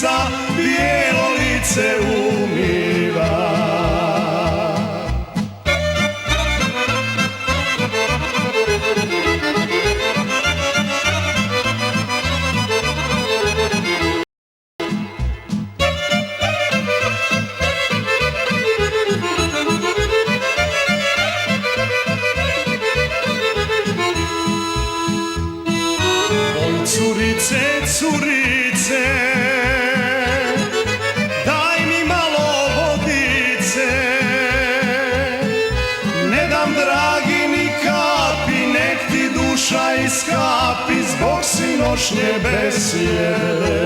sunca bijelo lice umiva. Curice, curice, daj mi malo vodice, ne dam dragi ni kapi, nek ti duša iskapi zbog sinoćnje besjede.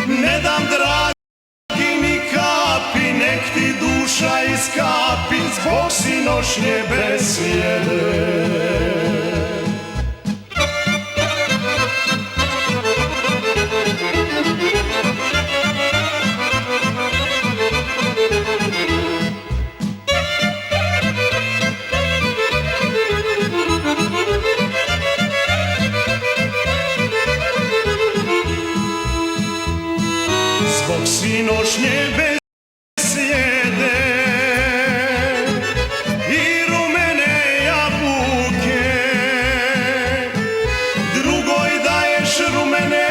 Ne dam dragi ni kapi, nek ti duša iskapi zbog sinoćnje besjede. Zbog sinoćnje besjede i rumene jabuke, drugoj daješ rumene,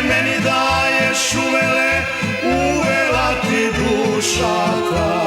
meni daješ uvele, uvela ti duša ta.